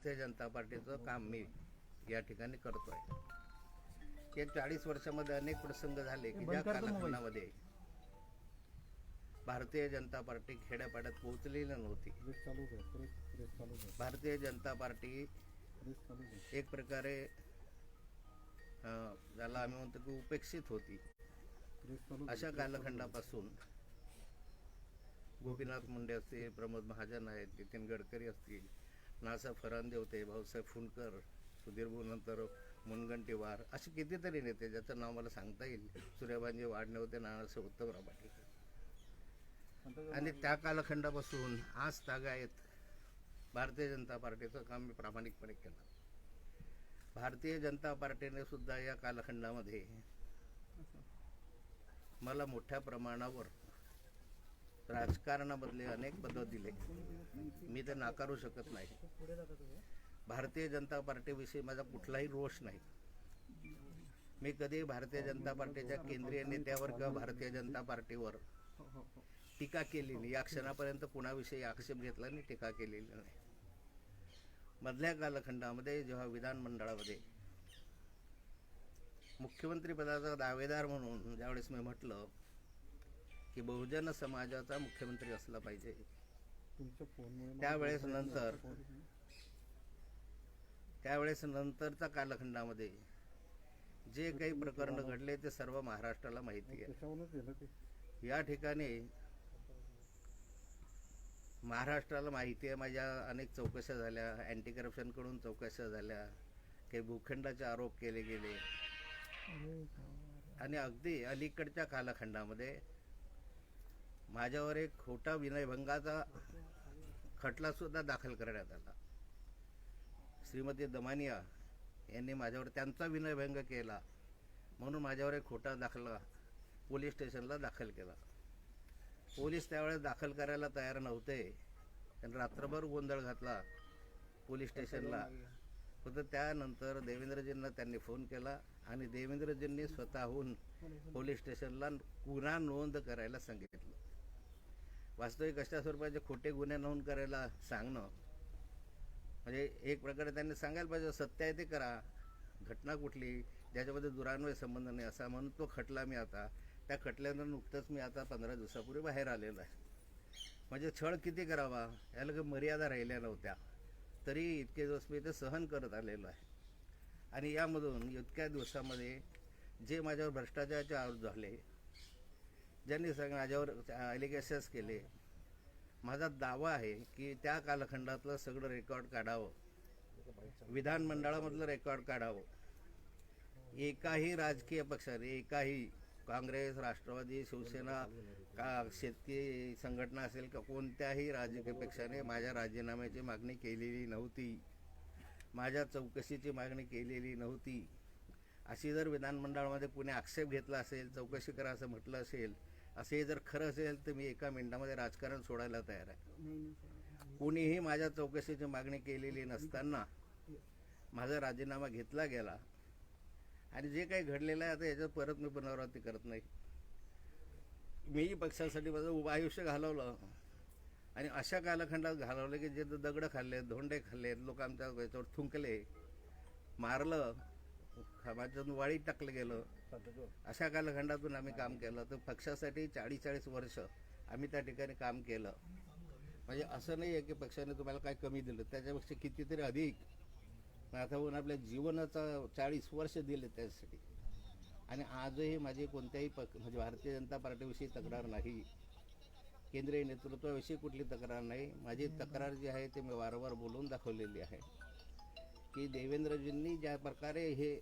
भारतीय जनता पार्टीचं काम मी या ठिकाणी करतोय. या 40 वर्षामध्ये अनेक प्रसंग झाले की ज्या कालखंडामध्ये भारतीय जनता पार्टी खेड्यापाड्यात पोहोचलेली नव्हती. भारतीय जनता पार्टी एक प्रकारे ज्याला आम्ही म्हणतो की उपेक्षित होती. अशा कालखंडापासून गोपीनाथ मुंडे असतील, प्रमोद महाजन आहेत, नितीन गडकरी असतील, नासा फरांदे होते, भाऊसाहेब फुंडकर, सुधीर नंतर मुनगंटीवार, असे कितीतरी नेते ज्याचं नाव मला सांगता येईल. सूर्यभानजी वाडणे होते, नानासाहेब उत्तमराव पाटील. आणि त्या कालखंडापासून आज तागायत भारतीय जनता पार्टीचं काम मी प्रामाणिकपणे केलं. भारतीय जनता पार्टीने सुद्धा या कालखंडामध्ये मला मोठ्या प्रमाणावर राजकारणामधले अनेक पदं दिले. मी ते नाकारू शकत नाही. भारतीय जनता पार्टीविषयी माझा कुठलाही रोष नाही. मी कधी भारतीय जनता पार्टीच्या केंद्रीय नेत्यावर किंवा भारतीय जनता पार्टीवर टीका केली नाही. या क्षणापर्यंत कुणाविषयी आक्षेप घेतला नाही, टीका केलेली नाही. मधल्या कालखंडामध्ये जेव्हा विधानमंडळामध्ये मुख्यमंत्री पदाचा दावेदार म्हणून ज्यावेळेस मी म्हटलं की बहुजन समाजाचा मुख्यमंत्री असला पाहिजे, त्यावेळेस नंतरच्या कालखंडामध्ये जे काही प्रकरण घडले ते सर्व महाराष्ट्राला माहिती आहे. या ठिकाणी महाराष्ट्राला माहिती आहे. माझ्या अनेक चौकशा झाल्या, अँटी करप्शनकडून चौकशा झाल्या, काही भूखंडाचे आरोप केले गेले. आणि अगदी अलीकडच्या कालखंडामध्ये माझ्यावर एक खोटा विनयभंगाचा खटला सुद्धा दाखल करण्यात आला. श्रीमती दमानिया यांनी माझ्यावर त्यांचा विनयभंग केला म्हणून माझ्यावर एक खोटा दाखला पोलीस स्टेशनला दाखल केला. पोलीस त्यावेळेस दाखल करायला तयार नव्हते. त्यांनी रात्रभर गोंधळ घातला पोलीस स्टेशनला. फक्त त्यानंतर देवेंद्रजींना त्यांनी फोन केला आणि देवेंद्रजींनी स्वतःहून पोलीस स्टेशनला गुन्हा नोंद करायला सांगितलं. वास्तविक अशा स्वरूपाचे खोटे गुन्हे नोंद करायला सांगणं म्हणजे एक प्रकारे त्यांनी सांगायला पाहिजे सत्य आहे ते करा, घटना कुठली ज्याच्यामध्ये दुरान्वय संबंध नाही असा म्हणून तो खटला मी आता त्या खटल्यानं नुकतंच मी आता 15 दिवसापूर्वी बाहेर आलेलो आहे. म्हणजे छळ किती करावा याला काही मर्यादा राहिल्या नव्हत्या, तरी इतके दिवस मी ते सहन करत आलेलो आहे. आणि यामधून इतक्या दिवसामध्ये जे माझ्यावर भ्रष्टाचाराचे आरोप झाले, ज्यांनी माझ्यावर ॲलिगेशन्स केले, माझा दावा आहे की त्या कालखंडातलं सगळं रेकॉर्ड काढावं, विधानमंडळामधलं रेकॉर्ड काढावं. एकाही राजकीय पक्षाने, एकाही काँग्रेस, राष्ट्रवादी, शिवसेना, शेतकरी संघटना असेल का कोणत्याही राजकीय पक्षाने माझ्या राजीनाम्याची मागणी केलेली नव्हती, माझ्या चौकशीची मागणी केलेली नव्हती. अशी जर विधानमंडळामध्ये कुणी आक्षेप घेतला असेल, चौकशी करा असं म्हटलं असेल, असे जर खरं असेल तर मी एका मिनिटामध्ये राजकारण सोडायला तयार आहे. कुणीही माझ्या चौकशीची मागणी केलेली नसताना माझा राजीनामा घेतला गेला. आणि जे काही घडलेलं आहे आता याच्यात परत मी पुनरावृत्ती करत नाही. मी पक्षासाठी माझं उभं आयुष्य घालवलं आणि अशा कालखंडात घालवलं की जे दगडं खाल्लेत, धोंडे खाल्लेत, लोक आमच्या याच्यावर थुंकले, मारलं, माझ्यातून वाळीत टाकलं गेलं. अशा कालखंडातून आम्ही काम केलं. तर पक्षासाठी 40-40 वर्ष आम्ही त्या ठिकाणी काम केलं. म्हणजे असं नाही आहे की पक्षाने तुम्हाला काय कमी दिलं, त्याच्यापेक्षा कितीतरी अधिक. आता होऊन आपल्या जीवनाचा 40 वर्ष दिले त्यासाठी. आणि आजही माझी कोणत्याही म्हणजे भारतीय जनता पार्टीविषयी तक्रार नाही, केंद्रीय नेतृत्वाविषयी कुठली तक्रार नाही. माझी तक्रार जी आहे ते मी वारंवार बोलून दाखवलेली आहे की देवेंद्रजींनी ज्या प्रकारे हे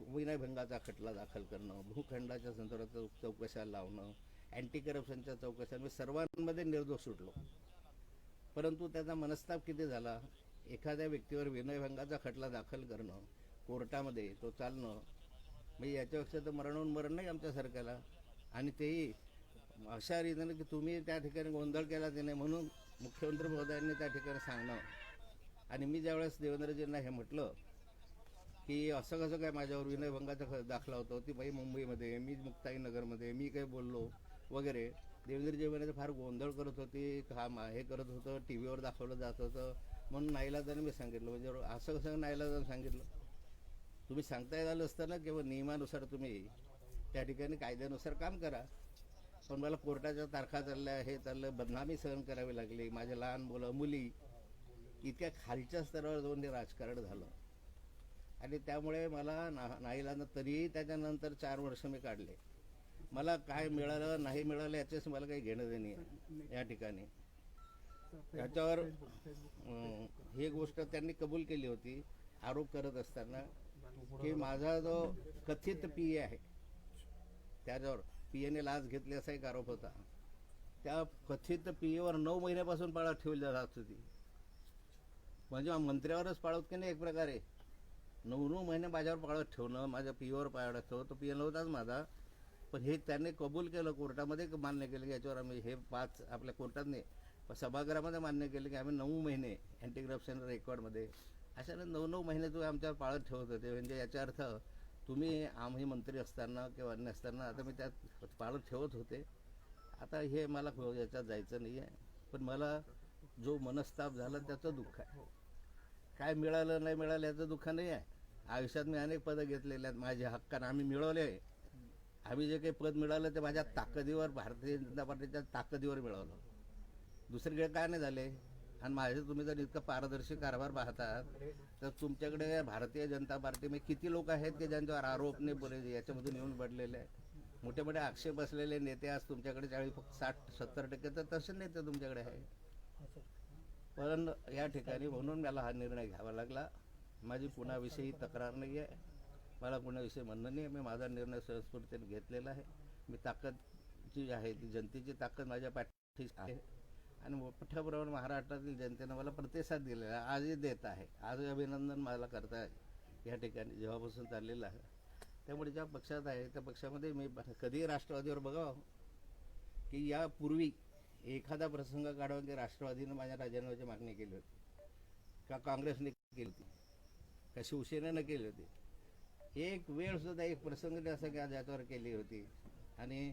विनयभंगाचा खटला दाखल करणं, भूखंडाच्या संदर्भात चौकशा लावणं, अँटी करप्शनच्या चौकशा, मी सर्वांमध्ये निर्दोष सुटलो. परंतु त्याचा मनस्ताप किती झाला. एखाद्या व्यक्तीवर विनयभंगाचा खटला दाखल करणं कोर्टामध्ये, तो चालणं म्हणजे याच्यापेक्षा तर मरणहून मरण नाही आमच्या सरकारला. आणि तेही अशा रीतीने की तुम्ही त्या ठिकाणी गोंधळ केला ते नाही म्हणून मुख्यमंत्री महोदयांनी त्या ठिकाणी सांगणं. आणि मी ज्यावेळेस देवेंद्रजींना हे म्हटलं की असं कसं काय माझ्यावर विनयभंगाचा दाखला होता, ती बाई मुंबईमध्ये, मी मुक्ताईनगरमध्ये, मी काही बोललो वगैरे. देवेंद्रजी म्हणाले फार गोंधळ करत होती, हे करत होतं, टी व्हीवर दाखवलं जात होतं, म्हणून नाईलाजाने मी सांगितलं. म्हणजे असं कसं नाईलाजाने सांगितलं? तुम्ही सांगता आलं असतं ना किंवा नियमानुसार तुम्ही त्या ठिकाणी कायद्यानुसार काम करा. पण मला कोर्टाच्या तारखा चालल्या, हे चाललं, बदनामी सहन करावी लागली. माझे लहान मुलं मुली इतक्या खालच्या स्तरावर जाऊन ते राजकारण झालं. आणि त्यामुळे मला नाईलाजानं तरीही त्याच्यानंतर 4 वर्ष मी काढले. मला काय मिळालं नाही मिळालं याच्याच मला काही घेणं देणे आहे या ठिकाणी. त्याच्यावर ही गोष्ट त्यांनी कबूल केली होती आरोप करत असताना की माझा जो कथित पी ए आहे त्याच्यावर पी एने लाच घेतली असा एक आरोप होता. त्या कथित पी एवर 9 महिन्यापासून पाळत ठेवली जात होती. म्हणजे मंत्र्यावरच पाळत की नाही एक प्रकारे 9 महिने माझ्यावर पाळत ठेवणं, माझ्या पी एवर पाळत ठेवणं. तो पी ए नव्हताच माझा, पण हे त्यांनी कबूल केलं, कोर्टामध्ये मान्य केलं की याच्यावर आम्ही हे 5 आपल्या कोर्टाने सभागृहामध्ये मान्य केलं की आम्ही 9 महिने अँटी करप्शन रेकॉर्डमध्ये अशाने 9 महिने तुम्ही आमच्यावर पाळत ठेवत होते. म्हणजे याचा अर्थ तुम्ही आम्ही मंत्री असताना किंवा अन्य असताना आता मी त्यात पाळत ठेवत होते. आता हे मला याच्यात जायचं नाही आहे. पण मला जो मनस्ताप झाला त्याचं दुःख आहे. काय मिळालं नाही मिळालं याचं दुःख नाही आहे. आयुष्यात मी अनेक पदं घेतलेले आहेत, माझ्या हक्कानं आम्ही मिळवले. आम्ही जे काही पद मिळालं ते माझ्या ताकदीवर, भारतीय जनता पार्टीच्या ताकदीवर मिळवलं. दुसरीकडे काय नाही झाले. आणि माझे तुम्ही जर इतकं पारदर्शी कारभार पाहतात तर तुमच्याकडे भारतीय जनता पार्टीमध्ये किती लोक आहेत की ज्यांच्यावर आरोप नाही बोले याच्यामधून येऊन पडलेले आहेत. मोठे मोठे आक्षेप असलेले नेते आज तुमच्याकडे 60-70% तर तसे नेते तुमच्याकडे आहे. पण या ठिकाणी म्हणून मला हा निर्णय घ्यावा लागला. माझी कुणाविषयी तक्रार नाही आहे, मला कुणाविषयी म्हणणं नाही आहे. मी माझा निर्णय सहस्फूर्तीने घेतलेला आहे. मी ताकद जी आहे ती जनतेची ताकद माझ्या पाठीशी आहे आणि मोठ्या प्रमाणावर महाराष्ट्रातील जनतेनं मला प्रतिसाद दिलेला आहे, आजही देत आहे. आजही अभिनंदन मला करताय या ठिकाणी जेव्हापासून चाललेलं आहे. त्यामुळे ज्या पक्षात आहे त्या पक्षामध्ये मी कधीही राष्ट्रवादीवर बघावं की यापूर्वी एखादा प्रसंग काढून की राष्ट्रवादीनं माझ्या राजीनाम्याची मागणी केली होती का काँग्रेसने केली होती का शिवसेनेनं केली होती. एक वेळसुद्धा एक प्रसंग असं की आज याच्यावर केली होती. आणि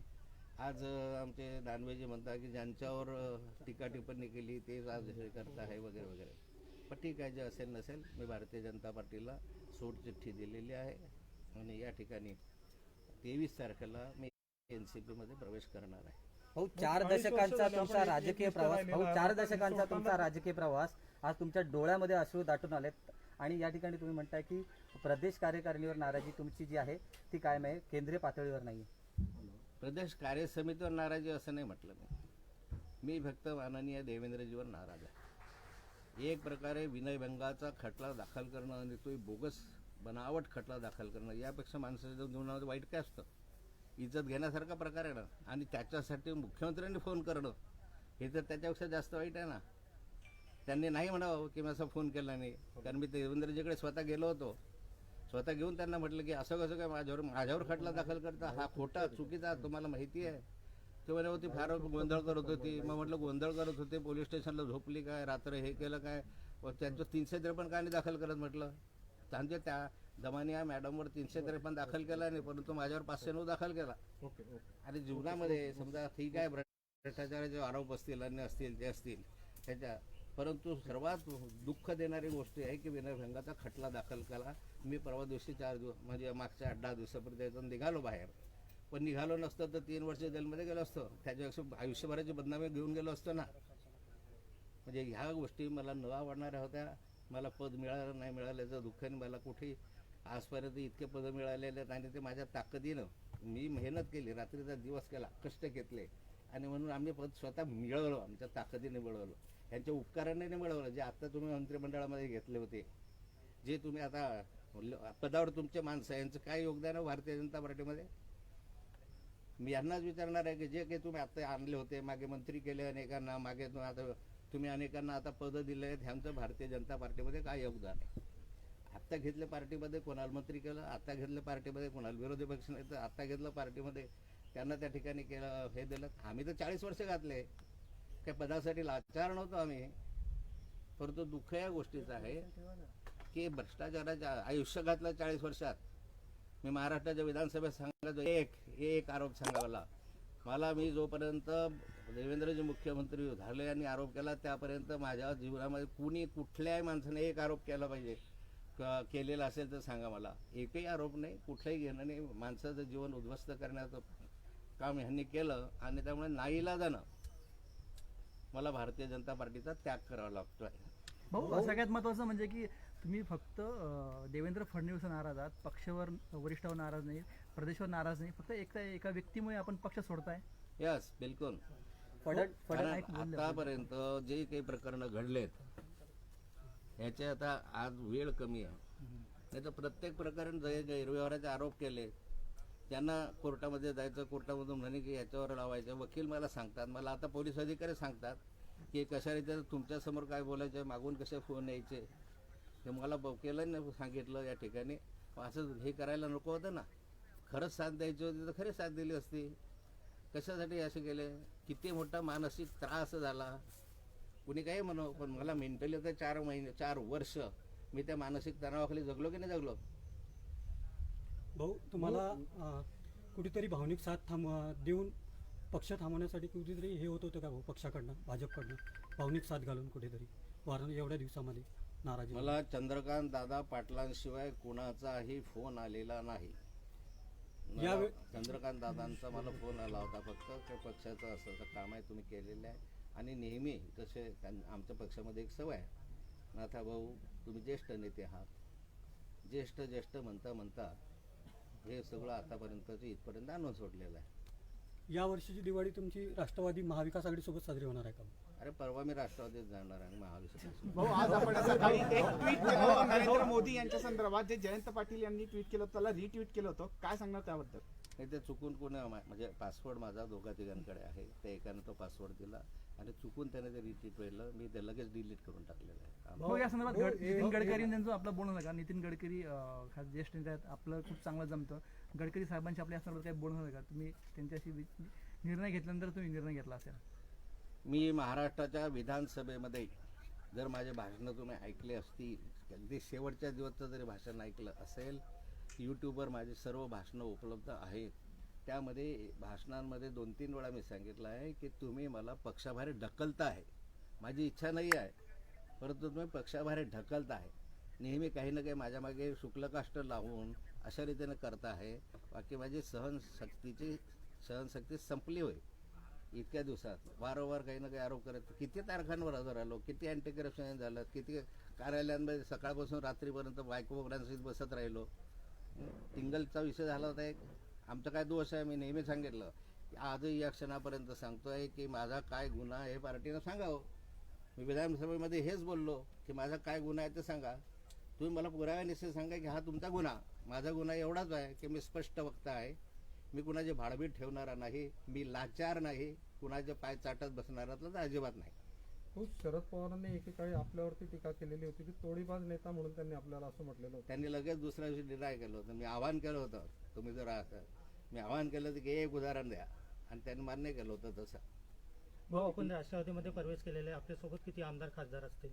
आज आमचे दानवेजी म्हणतात की ज्यांच्यावर टीका टिप्पणी केली तेच आज हे करता आहे वगैरे वगैरे. पण ठीक आहे, जे असेल नसेल, मी भारतीय जनता पार्टीला सोडचिठ्ठी दिलेली आहे आणि या ठिकाणी 23 तारखेला मी NCPमध्ये प्रवेश करणार आहे. भाऊ 4 दशकांचा तुमचा राजकीय प्रवास, भाऊ 4 दशकांचा तुमचा राजकीय प्रवास आज तुमच्या डोळ्यामध्ये अश्रू दाटून आलेत. आणि या ठिकाणी तुम्ही म्हणताय की प्रदेश कार्यकारिणीवर नाराजी तुमची जी आहे ती कायम आहे, केंद्रीय पातळीवर नाही. प्रदेश कार्य समितीवर नाराजी असं नाही म्हटलं मी फक्त माननीय देवेंद्रजीवर नाराज आहे. एक प्रकारे विनयभंगाचा खटला दाखल करणं आणि तो बोगस बनावट खटला दाखल करणं यापेक्षा माणसाच्या जीवनामध्ये वाईट काय असतं. इज्जत घेण्यासारखा प्रकार आहे ना. आणि त्याच्यासाठी मुख्यमंत्र्यांनी फोन करणं हे तर त्याच्यापेक्षा जास्त वाईट आहे ना. त्यांनी नाही म्हणावं की मी असा फोन केला नाही. कारण मी देवेंद्रजीकडे स्वतः गेलो होतो, स्वतः घेऊन त्यांना म्हटलं की असं कसं काय माझ्यावर खटला दाखल करता, हा खोटा चुकीचा तुम्हाला माहिती आहे. ते म्हणे होती फार गोंधळ करत होती. मग म्हटलं गोंधळ करत होते, पोलीस स्टेशनला झोपली काय, रात्र हे केलं काय, त्यांचं 353 का नाही दाखल करत म्हटलं. त्यांच्या त्या दमानिया मॅडमवर 353 दाखल केला नाही, परंतु माझ्यावर 509 दाखल केला. आणि जीवनामध्ये समजा ठीक आहे भ्रष्टाचाराचे आरोप असतील, अन्य असतील, ते असतील त्याच्या, परंतु सर्वात दुःख देणारी गोष्ट आहे की विनयभंगाचा खटला दाखल केला. मी परवा दिवशी 4 दिवस म्हणजे मागच्या 8-10 दिवसापर्यंत निघालो बाहेर. पण निघालो नसतं तर 3 वर्ष जेलमध्ये गेलो असतो. त्याच्यापेक्षा आयुष्यभराची बदनामी घेऊन गेलो असतो ना. म्हणजे ह्या गोष्टी मला न आवडणाऱ्या होत्या. मला पद मिळालं नाही मिळाल्याचं दुःखाने मला कुठेही आजपर्यंत इतके पदं मिळालेले आहेत आणि ते माझ्या ताकदीनं मी मेहनत केली, रात्रीचा दिवस केला, कष्ट घेतले आणि म्हणून आम्ही पद स्वतः मिळवलं, आमच्या ताकदीने मिळवलं, यांच्या उपकाराने मिळवलं. जे आत्ता तुम्ही मंत्रिमंडळामध्ये घेतले होते, जे तुम्ही आता पदावर तुमचे माणसं, यांचं काय योगदान आहे भारतीय जनता पार्टीमध्ये. मी यांनाच विचारणार आहे की जे काही तुम्ही आत्ता आणले होते, मागे मंत्री केले अनेकांना, मागे आता तुम्ही अनेकांना आता पदं दिले आहेत, ह्यांचं भारतीय जनता पार्टीमध्ये काय योगदान आहे. आत्ता घेतलं पार्टीमध्ये कोणाला मंत्री केलं, आत्ता घेतलं पार्टीमध्ये कोणाला विरोधी पक्ष नाही, तर आत्ता घेतलं पार्टीमध्ये त्यांना त्या ठिकाणी केलं, हे दिलं. आम्ही तर 40 वर्ष घातले, त्या पदासाठी लाचार नव्हतो आम्ही. परंतु दुःख या गोष्टीचं आहे की भ्रष्टाचाराच्या आयुष्य घातलं 40 वर्षात. मी महाराष्ट्राच्या विधानसभेत सांगायचो एक आरोप सांगावला मला. मी जोपर्यंत देवेंद्रजी मुख्यमंत्री झाले आणि आरोप केला त्यापर्यंत माझ्या जीवनामध्ये कुणी कुठल्याही माणसाने एक आरोप केला पाहिजे केलेला असेल तर सांगा मला. एकही आरोप नाही, कुठलंही घेणं नाही. माणसाचं जीवन उद्ध्वस्त करण्याचं काम ह्यांनी केलं आणि त्यामुळे नाईलाजानं मला भारतीय जनता पार्टीचा त्याग करावा लागतोय. भाऊ सगळ्यात महत्त्वाचं म्हणजे की तुम्ही फक्त देवेंद्र फडणवीसवर नाराज आहात, पक्षावर वरिष्ठावर नाराज नाही, प्रदेशवर नाराज नाही, फक्त एका व्यक्तीमुळे आपण पक्ष सोडताय. यस, बिलकुल. कारण आतापर्यंत जे काही प्रकरणं घडलेत ह्याचे आता आज वेळ कमी आहे. नाही तर प्रत्येक प्रकरण जे गैरव्यवहाराचे आरोप केले त्यांना कोर्टामध्ये जायचं, कोर्टामधून म्हणे की याच्यावर लावायचं. वकील मला सांगतात, मला आता पोलीस अधिकारी सांगतात की कशा रीतीने तुमच्यासमोर काय बोलायचं, मागून कसे फोन यायचे. ते मला वकिलांनी सांगितलं या ठिकाणी. असं हे करायला नको होतं ना. खरंच साथ द्यायची होती तर खरी साथ दिली असती. कशासाठी असे केले? किती मोठा मानसिक त्रास झाला. कुणी काही म्हणो, पण मला मेंटली तर 4 वर्ष मी त्या मानसिक तणावाखाली जगलो की नाही जगलो. भाऊ तुम्हाला कुठेतरी भावनिक साथ देऊन पक्ष थांबवण्यासाठी कुठेतरी हे होत होतं का भाऊ पक्षाकडनं, भाजपकडनं भावनिक साथ घालून कुठेतरी एवढ्या दिवसामध्ये नाराजी? मला चंद्रकांत दादा पाटलांशिवाय कुणाचाही फोन आलेला नाही. चंद्रकांत दादांचा मला फोन आला होता फक्त त्या पक्षाचं असं काम आहे तुम्ही केलेलं आहे. आणि नेहमी तसे आमच्या पक्षामध्ये एक सवय आहे, नाथा भाऊ तुम्ही ज्येष्ठ नेते आहात, ज्येष्ठ म्हणता म्हणता हे सगळं आतापर्यंतचं इथपर्यंत आणून सोडलेलं आहे. या वर्षीची दिवाळी तुमची राष्ट्रवादी महाविकास आघाडीसोबत साजरी होणार आहे का? अरे परवा मी राष्ट्रवादीत जाणार आणि महाविकास. भाऊ आज आपण सकाळी एक ट्विट केलं होतं नरेंद्र मोदी यांच्या संदर्भात, जे जयंत पाटील यांनी ट्विट केलं त्याला रिट्विट केलं होतं, काय सांगणार त्याबद्दल? नाही, ते चुकून कोणी म्हणजे पासवर्ड माझा 2-3 आहे, त्या एकानं तो पासवर्ड दिला आणि चुकून त्याने ते रिट्विट केलं. मी ते लगेच डिलीट करून टाकलेलं आहे. भाऊ या संदर्भात नितीन गडकरी यांचं आपलं बोलणं झालं का? नितीन गडकरी ज्येष्ठ नेते आहेत, आपलं खूप चांगलं जमतं. गडकरी साहेबांशी आपल्या या संदर्भात काही बोलणं झालं का? तुम्ही त्यांच्याशी निर्णय घेतल्यानंतर तुम्ही निर्णय घेतला असेल. मी महाराष्ट्राच्या विधानसभेमध्ये जर माझे भाषणं तुम्ही ऐकले असतील, अगदी शेवटच्या दिवसचं जरी भाषण ऐकलं असेल, यूट्यूबवर माझी सर्व भाषणं उपलब्ध आहेत. त्यामध्ये भाषणांमध्ये 2-3 वेळा मी सांगितलं आहे की तुम्ही मला पक्षाबाहेर ढकलता आहे. माझी इच्छा नाही आहे, परंतु तुम्ही पक्षाबाहेर ढकलता आहे. नेहमी काही ना काही माझ्या मागे शुक्लकाष्ट लावून अशा रीतीने करता आहे. बाकी माझी सहनशक्ती संपली होय इतक्या दिवसात. वारंवार काही ना काही आरोप करत किती तारखांवर हजर आलो, किती अँटी करप्शन झालं, किती कार्यालयांमध्ये सकाळपासून रात्रीपर्यंत बायकोबरांसहित बसत राहिलो. टिंगलचा विषय झाला होता एक. आमचा काय दोष आहे? मी नेहमी सांगितलं की आजही या क्षणापर्यंत सांगतोय की माझा काय गुन्हा हे पार्टीनं सांगावं. मी विधानसभेमध्ये हेच बोललो की माझा काय गुन्हा आहे ते सांगा. तुम्ही मला पुराव्यानिश्चित सांगा की हा तुमचा गुन्हा. माझा गुन्हा एवढाच आहे की मी स्पष्ट वक्ता आहे. मी कुणाचे भाडबीड ठेवणारा नाही, मी लाचार नाही, कुणाचे पाय चाटत बसणारा तर अजिबात नाही. शरद पवारांनी एकेकाळी आपल्यावरती टीका केलेली होती की तोडीबाज नेता म्हणून त्यांनी आपल्याला असं म्हटलेलं होतं. त्यांनी लगेच दुसऱ्या दिवशी डिनाय केलं होतं. मी आवाहन केलं होतं, तुम्ही जर मी आवाहन केलं होतं की एक उदाहरण द्या, आणि त्यांनी मान्य केलं होतं तसं. भाऊ आपण राष्ट्रवादीमध्ये प्रवेश केलेले, आपल्यासोबत किती आमदार खासदार असतील?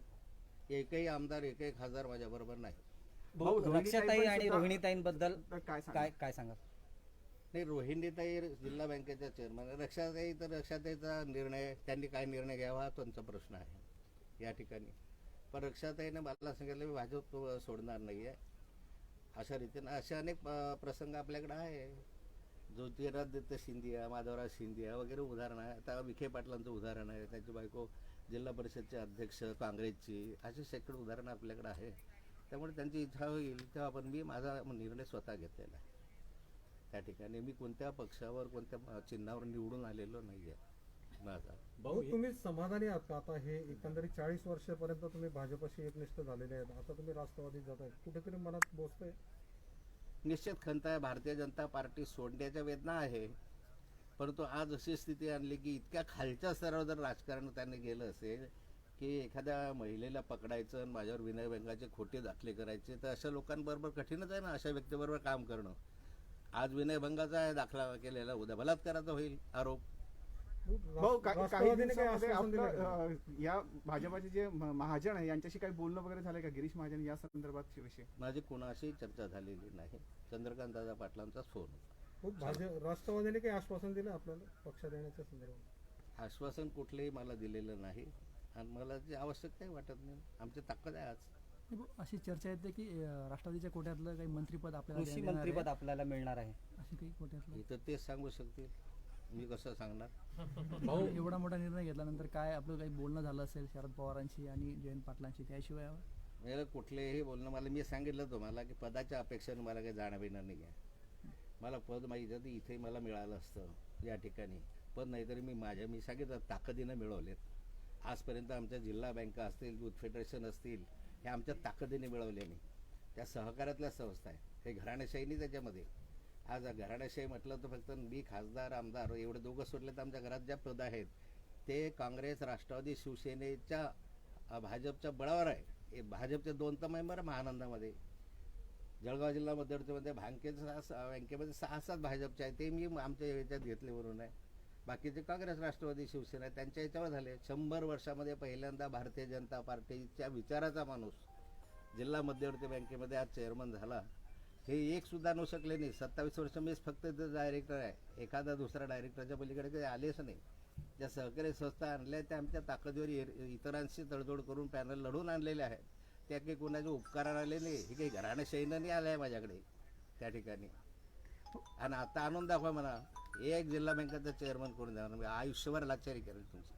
एकही आमदार, एकही खासदार माझ्या बरोबर नाही. भाऊ रक्षाताई आणि रोहिणीताईंबद्दल काय सांगा? नाही, रोहिणीताई जिल्हा बँकेच्या चेअरमन, रक्षाताईचा निर्णय, त्यांनी काय निर्णय घ्यावा त्यांचा प्रश्न आहे या ठिकाणी. पण रक्षाताईने मला सांगितलं मी भाजप सोडणार नाही आहे अशा रीतीनं. असे अनेक प्रसंग आपल्याकडे आहे. ज्योतिरादित्य सिंधिया, माधवराव सिंधिया वगैरे उदाहरण आहे. आता विखे पाटलांचं उदाहरण आहे, त्यांची बायको जिल्हा परिषदचे अध्यक्ष काँग्रेसची. अशी शेकडो उदाहरणं आपल्याकडे आहे. त्यामुळे त्यांची इच्छा होईल तेव्हा पण मी माझा निर्णय स्वतः घेतलेला आहे. त्या ठिकाणी मी कोणत्या पक्षावर, कोणत्या चिन्हावर निवडून आलेलो नाही आहे माझा. भाऊ तुम्ही समाधानी आहात का? आता हे एकंदरीत 40 वर्षापर्यंत तुम्ही भाजपशी एकनिष्ठ झालेले आहेत, आता तुम्ही राष्ट्रवादीत जात आहे, कुठेतरी मनात बोचतंय? निश्चित खंत आहे. भारतीय जनता पार्टी सोडण्याच्या वेदना आहे. परंतु आज अशी स्थिती आणली की इतक्या खालच्या स्तरावर जर राजकारण त्यांनी गेलं असेल की एखाद्या महिलेला पकडायचं आणि माझ्यावर विनयभंगाचे खोटे दाखले करायचे, तर अशा लोकांबरोबर कठीणच आहे ना अशा व्यक्तीबरोबर काम करणं. आज विनयभंगाचा आहे दाखला केलेला, उद्या बलात्काराचा होईल आरोप. भाऊ काही राष्ट्रवादीने काही दिवसामध्ये आश्वासन दिलं आपलं या भाजपाचे जे महाजन आहे यांच्याशी काही बोलणं वगैरे झालंय का? गिरीश महाजन या संदर्भात विषय माझी कोणाशी चर्चा झालेली नाही. चंद्रकांत दादा पाटलांचाच फोन. राष्ट्रवादीने काही आश्वासन दिलं आपल्याला पक्ष देण्याच्या संदर्भात? आश्वासन कुठलंही मला दिलेलं नाही आणि मला जे आवश्यकताही वाटत नाही. आमची ताकद आहे आज. नाही भाऊ, अशी चर्चा येते की राष्ट्रवादीच्या कोट्यातलं काही मंत्रीपद आपल्याला कृषी देणार आहे. मंत्रीपद आपल्याला मिळणार आहे. अशी काही कोट्यातलं इथं तेच सांगू शकतील, मी कसं सांगणार. एवढा मोठा निर्णय घेतल्यानंतर काय आपलं काही बोलणं झालं असेल शरद पवारांशी आणि जयंत पाटलांशी, त्याशिवाय मला कुठलेही बोलणं, मला मी सांगितलं तुम्हाला की पदाच्या अपेक्षेने मला काही जाणं येणार नाही आहे. मला पद माहिती तर इथे मला मिळालं असतं या ठिकाणी. पद नाहीतरी मी सांगितलं ताकदीनं मिळवलेत. आजपर्यंत आमच्या जिल्हा बँका असतील, दूध फेडरेशन असतील, हे आमच्या ताकदीने मिळवले मी. त्या सहकार्यातल्या संस्था आहे. हे घराणेशाही नाही त्याच्यामध्ये. आज घराणेशाही म्हटलं तर फक्त मी खासदार आमदार एवढे दोघं सोडले तर आमच्या घरात ज्या पद आहेत ते काँग्रेस, राष्ट्रवादी, शिवसेनेच्या भाजपच्या बळावर आहे. हे भाजपचे 2 तर मेंबर महानंदामध्ये, जळगाव जिल्हा मध्यवर्तीमध्ये बँकेमध्ये 6-7 भाजपचे आहे. ते मी आमच्या याच्यात घेतले म्हणून आहे. बाकीचे काँग्रेस, राष्ट्रवादी, शिवसेना त्यांच्या याच्यावर झाले. 100 वर्षामध्ये पहिल्यांदा भारतीय जनता पार्टीच्या विचाराचा माणूस जिल्हा मध्यवर्ती बँकेमध्ये आज चेअरमन झाला. हे एक सुद्धा आणू शकले नाही. 27 वर्ष मीच फक्त डायरेक्टर आहे. एखादा दुसरा डायरेक्टरच्या पलीकडे काही आलेच नाही. ज्या सहकारी संस्था आणल्या त्या आमच्या ताकदीवर इतरांशी तडजोड करून पॅनल लढून आणलेल्या आहेत. त्या काही कोणाचे उपकाराने आले नाही. हे काही घराणेशाहीनं नाही आलं आहे माझ्याकडे त्या ठिकाणी. आणि आता आणून दाखवा म्हणा, एक जिल्हा बँकेचा चेअरमन करून द्या, मी आयुष्यभर लाचारी करेल तुमची.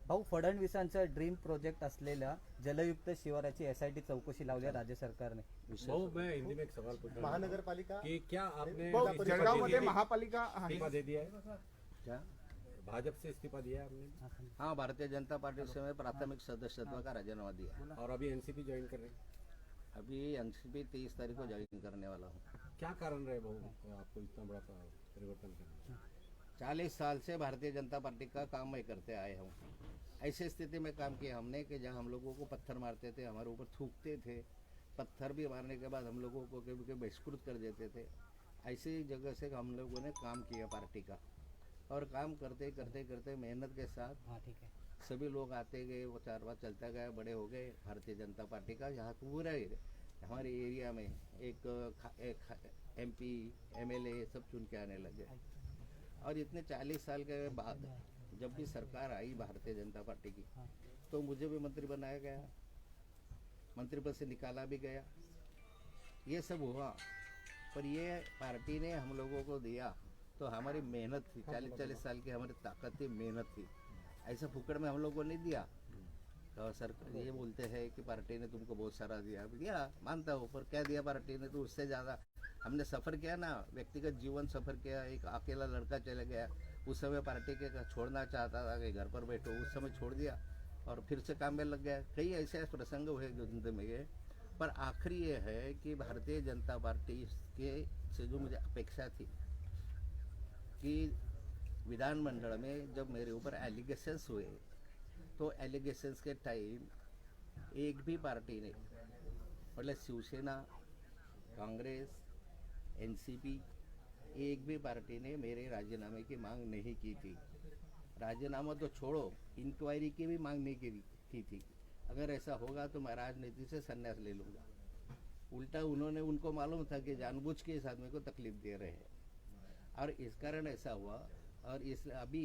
भाऊ, फडणवीसांचं ड्रीम प्रोजेक्ट असलेल्या जलयुक्त शिवाराची SIT चौकशी लावली आहे राज्य सरकारने. भाऊ, मैं हिंदी में एक सवाल पूछ रहा हूँ महानगरपालिका कि क्या आपने भाऊ, जळगावमध्ये महापालिका आहे. इस्तीफा दे दिया है? क्या? भाजपा से इस्तीफा दिया है आपने? हाँ, भारतीय जनता पार्टी से मैं प्राथमिक सदस्यत्व का राजीनामा दिया. और अभी एनसीपी ज्वाइन कर रहे हैं? अभी एनसीपी 23 तारीख को ज्वाइन करने वाला हूँ. क्या कारण रहे भाऊ आपको इतना बड़ा परिवर्तन करना? 40 साल से भारतीय जनता पार्टी का काम मैं करते आए हूँ. ऐसी स्थिति में काम किया हमने कि जहाँ हम लोगों को पत्थर मारते थे, हमारे ऊपर थूकते थे, पत्थर भी मारने के बाद हम लोगों को कभी बहिष्कृत कर देते थे. ऐसी जगह से हम लोगों ने काम किया पार्टी का. और काम करते करते करते मेहनत के साथ हाँ, ठीक है. सभी लोग आते गए, वो 4 बार चलता गया, बड़े हो गए. भारतीय जनता पार्टी का यहाँ पूरा हमारे एरिया में एक MP, MLA सब चुन के आने लगे. और इतने 40 साल के बाद जब भी सरकार आई भारतीय जनता पार्टी की, तो मुझे भी मंत्री बनाया गया, मंत्री पद से निकाला भी गया. ये सब हुआ, पर ये पार्टी ने हम लोगों को दिया तो हमारी मेहनत थी. 40-40 साल की हमारी ताकत थी, मेहनत थी. ऐसा फुकड़ में हम लोगों ने दिया. तो सर ये बोलते हैं कि पार्टी ने तुमको बहुत सारा दिया, मानता हूँ, पर क्या दिया पार्टी ने? तो उससे ज़्यादा हमने सफ़र किया ना, व्यक्तिगत जीवन सफ़र किया. एक अकेला लड़का चले गया, उस समय पार्टी के छोड़ना चाहता था कि घर पर बैठो, उस समय छोड़ दिया और फिर से काम में लग गया. कई ऐसे प्रसंग हुए जिंदगी में. पर आखिरी ये है कि भारतीय जनता पार्टी के से जो मुझे अपेक्षा थी कि विधानमंडल में जब मेरे ऊपर एलिगेशंस हुए, तो एलिगेशंस के टाइम एक भी पार्टी ने, मतलब शिवसेना, कांग्रेस, NCP, एक भी पार्टी ने मेरे राजीनामे की मांग नहीं की थी. राजीनामा तो छोड़ो, इंक्वायरी की भी मांग नहीं की थी. अगर ऐसा होगा तो मैं राजनीति से संन्यास ले लूँगा. उल्टा उन्होंने, उनको मालूम था कि जानबूझ के इस आदमी को तकलीफ दे रहे हैं, और इस कारण ऐसा हुआ. और इस अभी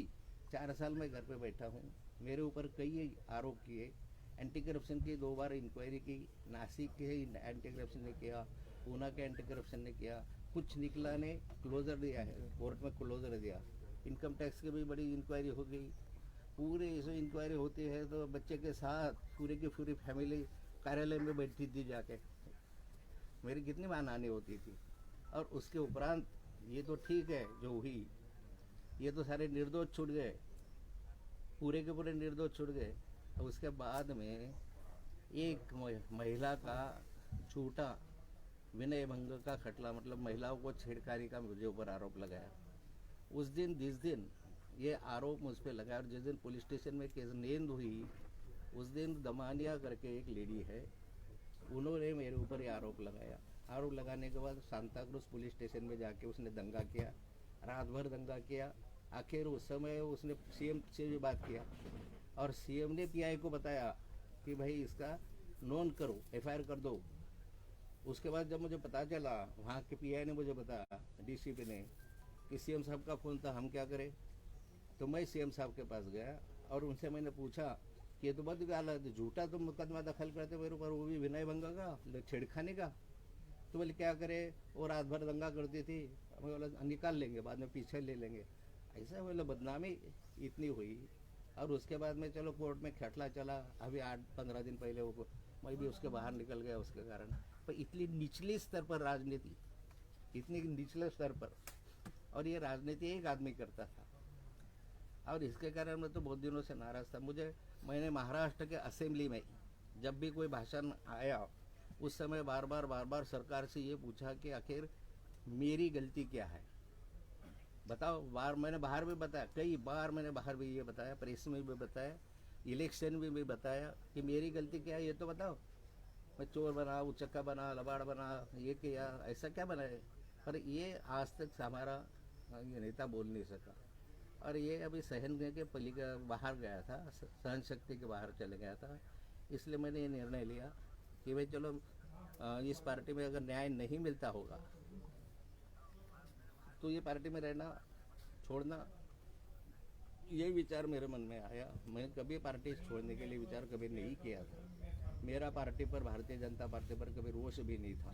4 साल में घर पे बैठा हूँ. मेरे ऊपर कई आरोप किए. एंटी करप्शन की 2 बार इंक्वायरी की. नासिक के एंटी करप्शन ने किया, पूना के एंटी करप्शन ने किया. कुछ निकला ने क्लोजर दिया है, कोर्ट में क्लोजर दिया. इनकम टैक्स की भी बड़ी इंक्वायरी हो गई. पूरे ऐसे इंक्वायरी होती है तो बच्चे के साथ पूरे की पूरी फैमिली कार्यालय में बैठी थी जाके. मेरी कितनी मानहानि होती थी. और उसके उपरांत ये तो ठीक है जो हुई, ये तो सारे निर्दोष छूट गए, पूरे के पूरे निर्दोष छूट गए. और उसके बाद में एक महिला का झूठा विनय भंग का खटला, मतलब महिलाओं को छेड़खानी का मुझे ऊपर आरोप लगाया. उस दिन जिस दिन ये आरोप मुझ पर लगा और जिस दिन पुलिस स्टेशन में केस नेंद हुई, उस दिन दमानिया करके एक लेडी है, उन्होंने मेरे ऊपर ये आरोप लगाया. आरोप लगाने के बाद सांताक्रूज पुलिस स्टेशन में जाके उसने दंगा किया, रात भर दंगा किया. आखिर उस समय उसने CM से भी बात किया और CM ने PI को बताया कि भाई इसका नोन करो, FIR कर दो. उसके बाद जब मुझे पता चला, वहाँ के PI ने मुझे बताया, DCP ने, कि CM साहब का फ़ोन था, हम क्या करें. तो मैं सीएम साहब के पास गया और उनसे मैंने पूछा कि ये तो बहुत गलत है, झूठा तुम मुकदमा दखल करते मेरे ऊपर, वो भी विनय भंग का, छेड़खानी का। तो बोले क्या करे, वो रात भर दंगा करती थी, मैं बोला निकाल लेंगे, बाद में पीछे ले लेंगे। ऐसा बोले बदनामी इतनी हुई। और उसके बाद में चलो कोर्ट में खटला चला, अभी 8-15 दिन पहले वो मैं भी उसके बाहर निकल गया उसके कारण। पर इतनी निचली स्तर पर राजनीति, इतनी निचले स्तर पर, और ये राजनीति एक आदमी करता था, और इसके कारण मैं तो बहुत दिनों से नाराज़ था। मैंने महाराष्ट्र के असेंबली में जब भी कोई भाषण आया उस समय बार बार सरकार से ये पूछा कि आखिर मेरी गलती क्या है, बताओ। मैंने बाहर भी बताया, कई बार मैंने बाहर भी ये बताया, प्रेस में भी बताया, इलेक्शन में भी बताया कि मेरी गलती क्या है ये तो बताओ। मैं चोर बना, उचक्का बना, लबाड़ बना, ये किया, ऐसा क्या बनाए। पर ये आज तक हमारा ये नेता बोल नहीं सका, और ये अभी सहन के बाहर गया था, सहन शक्ति के बाहर चले गया था। इसलिए मैंने ये निर्णय लिया कि भाई चलो इस पार्टी में अगर न्याय नहीं मिलता होगा तो ये पार्टी में रहना छोड़ना, ये विचार मेरे मन में आया। मैं कभी पार्टी छोड़ने के लिए विचार कभी नहीं किया था। मेरा पार्टी पर, भारतीय जनता पार्टी पर कभी रोष भी नहीं था।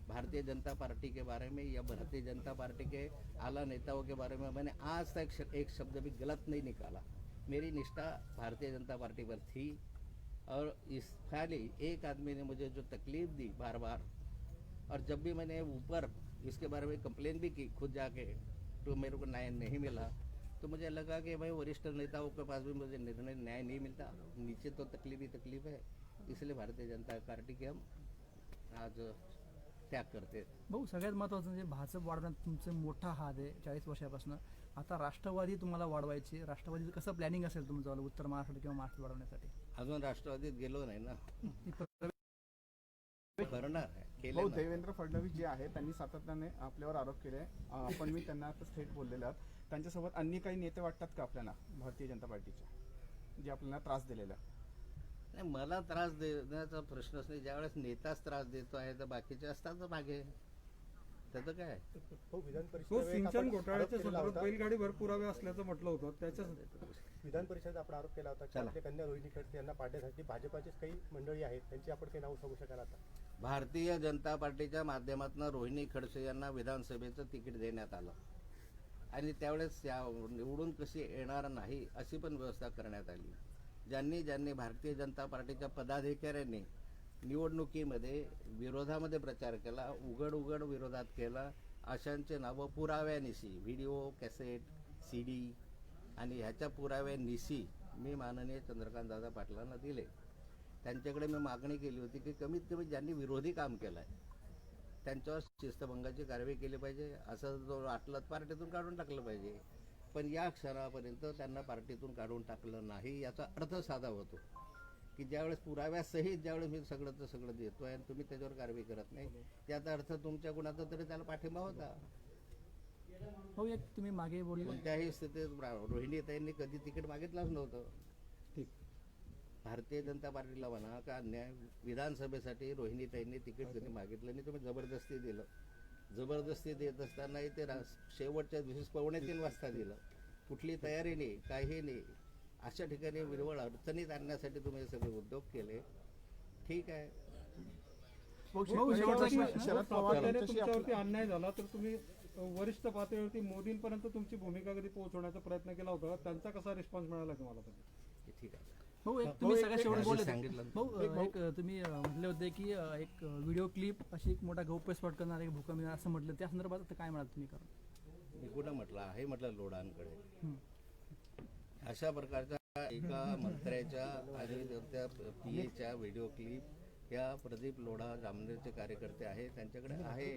भारतीय जनता पार्टी के बारे में या भारतीय जनता पार्टी के आला नेताओं के बारे में मैंने आज तक एक शब्द भी गलत नहीं निकाला। मेरी निष्ठा भारतीय जनता पार्टी पर थी, और इस खाली एक आदमी ने मुझे जो तकलीफ दी बार बार, और जब भी मैंने ऊपर इसके बारे में कंप्लेन भी की खुद जाके, तो मेरे को न्याय नहीं मिला। तो मुझे लगा कि भाई वरिष्ठ नेताओं के पास भी मुझे न्याय नहीं मिलता, नीचे तो तकलीफ ही तकलीफ है। इसलिए भारतीय जनता पार्टी के हम आज त्याग करते। भाऊ सगळ्यात महत्त्वाचं म्हणजे भाजप वाढवण्यात तुमचं मोठा हात आहे 40 वर्षापासून. आता राष्ट्रवादी तुम्हाला वाढवायची, राष्ट्रवादीचं कसं प्लॅनिंग असेल तुमचं उत्तर महाराष्ट्र किंवा महाराष्ट्र वाढवण्यासाठी? अजून राष्ट्रवादीत गेलो नाही ना, करणार आहे, केले भाऊ नाही. देवेंद्र फडणवीस जे आहे त्यांनी सातत्याने आपल्यावर आरोप केले, आपण मी त्यांना आता थेट बोललेले आहात. त्यांच्यासोबत अन्य काही नेते वाटतात का आपल्याला भारतीय जनता पार्टीचे, जे आपल्याला त्रास दिलेला? नाही, मला त्रास देण्याचा प्रश्नच नाही. ज्यावेळेस नेताच त्रास देतो आहे तर बाकीचे असतात मागे, त्याचं काय. तो सिंचन घोटाळ्याच्या संदर्भात बैलगाडीभर पुरावे असल्याचं म्हटलं होतं, त्याच्या विधान परिषदेत आपण आरोप केला होता की आपले कन्या रोहिणी खडसे यांना पाडण्यासाठी भाजपाचीच काही मंडळी आहेत, त्यांची आपण काही नाव सांगू शकाल आता? भारतीय जनता पार्टीच्या माध्यमातून रोहिणी खडसे यांना विधानसभेचं तिकीट देण्यात आलं, आणि त्यावेळेस निवडून कशी येणार नाही अशी पण व्यवस्था करण्यात आली. ज्यांनी भारतीय जनता पार्टीच्या पदाधिकाऱ्यांनी निवडणुकीमध्ये विरोधामध्ये प्रचार केला, उघड विरोधात केला, अशांचे नावं पुराव्यानिशी, व्हिडिओ कॅसेट, CD आणि ह्याच्या पुराव्यानिशी मी माननीय चंद्रकांतदादा पाटलांना दिले. त्यांच्याकडे मी मागणी केली होती की कमीत कमी ज्यांनी विरोधी काम केलं आहे त्यांच्यावर शिस्तभंगाची कारवाई केली पाहिजे, असं जो वाटलं पार्टीतून काढून टाकलं पाहिजे. पण या क्षणापर्यंत त्यांना पार्टीतून काढून टाकलं नाही. याचा अर्थ साधा होतो की ज्यावेळेस पुराव्यासहित ज्यावेळेस मी सगळं देतो आहे आणि तुम्ही त्याच्यावर कारवाई करत नाही, त्याचा अर्थ तुमच्या कुणाचा तरी त्याला पाठिंबा होता. हो, एक तुम्ही मागे बोलले, कोणत्याही स्थितीत रोहिणीताईंनी कधी तिकीट मागितलंच नव्हतं. ठीक, भारतीय जनता पार्टीला म्हणा का अन्याय, विधानसभेसाठी रोहिणीताईंनी तिकीट कधी मागितलं नाही. तुम्ही जबरदस्ती दिलं. जबरदस्ती देत असतानाही ते शेवटच्या दिवशी 2:45 वाजता दिलं. कुठली तयारी नाही, काही नाही. अशा ठिकाणी विरवळ अडचणीत आणण्यासाठी तुम्ही सगळे उद्योग केले. ठीक आहे. शरद पवार यांच्याशी तुमच्यावरती अन्याय झाला तर तुम्ही वरिष्ठ पातळीवरती मोदींपर्यंत तुमची भूमिका कधी पोहोचवण्याचा प्रयत्न केला होता, त्यांचा कसा रिस्पॉन्स मिळाला तुम्हाला? ठीक आहे. भाऊ एक तुम्ही सगळ्यात शेवट बोलले सांगितलं. भाऊ, एक तुम्ही म्हटले होते की एक व्हिडिओ क्लिप अशी एक मोठा गौप्यस्फोट करणार एक भूकंप येणार असं म्हटलं, त्या संदर्भात आता काय म्हणाल तुम्ही? करून मी कुठं म्हटलं आहे, म्हटलं लोढांकडे अशा प्रकारच्या एका मंत्र्याच्या आणि त्या PAच्या व्हिडिओ क्लिप या प्रदीप लोढा जामनेरचे कार्यकर्ते आहे त्यांच्याकडे आहे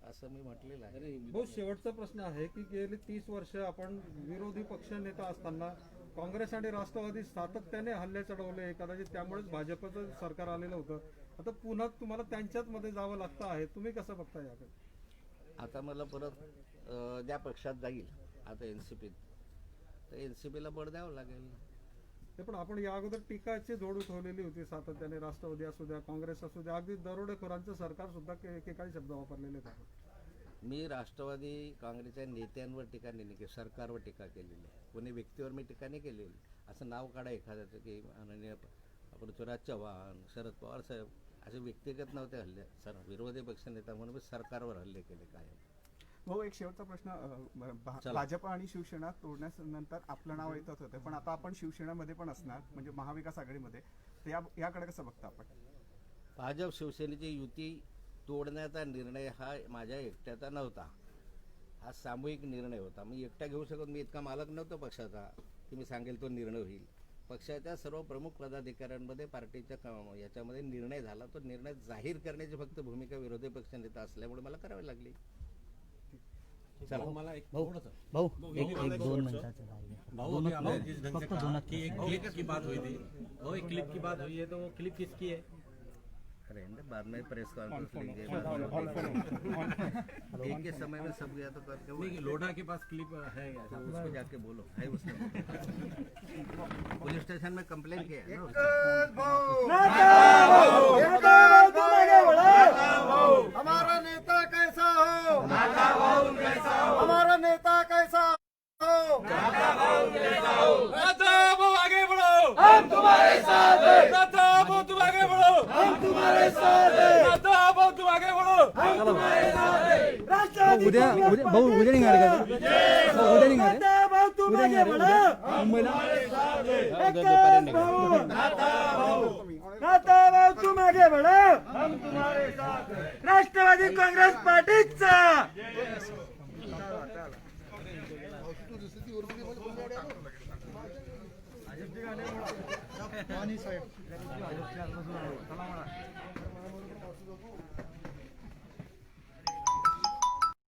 असं मी म्हटलेलं आहे. बहुत शेवटचा प्रश्न आहे की गेली 30 वर्ष आपण विरोधी पक्ष नेता असताना काँग्रेस आणि राष्ट्रवादी सातत्याने हल्ले चढवले, कदाचित त्यामुळेच भाजपचं सरकार आलेलं होतं. आता पुन्हा तुम्हाला त्यांच्याच मध्ये जावं लागतं आहे, तुम्ही कसं बघता याकडे? आता मला परत ज्या पक्षात जाईल आता NCPत, तर NCPला बळ द्यावं लागेल. ते पण आपण या अगोदर टीकाची जोड उठवलेली होती सातत्याने, राष्ट्रवादी असू द्या, काँग्रेस असू द्या, अगदी दरोडेखोरांचं सरकार सुद्धा एकेकाळी शब्द वापरलेले आहेत. मी राष्ट्रवादी काँग्रेसच्या नेत्यांवर टीका नाही केली, सरकारवर टीका केलेली आहे. कोणी व्यक्तीवर मी टीका नाही केलेली. असं नाव काढा एखाद्याचं की माननीय पृथ्वीराज चव्हाण, शरद पवार साहेब असे व्यक्तिगत नव्हते हल्ले. विरोधी पक्षनेता म्हणून मी सरकारवर हल्ले केले काय. भाऊ एक शेवटचा प्रश्न चला. भाजप आणि शिवसेना तोडण्यानंतर आपलं नाव येतच होतं, पण आता आपण शिवसेनेमध्ये पण असणार म्हणजे महाविकास आघाडीमध्ये, तर याकडे कसं बघता आपण? भाजप शिवसेनेची युती तोडण्याचा निर्णय हा माझ्या एकट्याचा नव्हता, हा सामूहिक निर्णय होता. मी एकटा घेऊ शकत, मी इतका मालक नव्हतो पक्षाचा की मी सांगेल तो निर्णय होईल. पक्षाच्या सर्व प्रमुख पदाधिकाऱ्यांमध्ये पार्टीच्या याच्यामध्ये निर्णय झाला. तो निर्णय जाहीर करण्याची फक्त भूमिका विरोधी पक्षनेता असल्यामुळे मला करावी लागली. चला. मला एक भाऊ थोडंसं भाऊ एक 2 मिनिटाचं भाऊ अभी हमें जिस ढंग से कहा कि एक क्लिप की बात हुई थी, वो एक क्लिप की बात हुई है, तो वो क्लिप किसकी है? अरे बाद में प्रेस कॉन्फ्रेंस लेंगे, एक के समय में सब गया तो करके वो नहीं, लोढ़ा के पास क्लिप है ऐसा? उसको जाके बोलो है उसने पुलिस स्टेशन में कंप्लेन किया है ना उसने। हमारा नेता कैसा हो, हमारा नेता कैसा हो, आगे बढ़ो, हम तुम्हारे साथ हैं। तुम आगे बढ़ो, हम तुम्हारे साथ हैं। तुम आगे बढ़ो, हम तुम्हारे साथ हैं। उद्या उद्या निघणार का? उद्या निघणार उद्या निघणार मुंबईला. राष्ट्रवादी काँग्रेस पार्टीचा आणि साहेब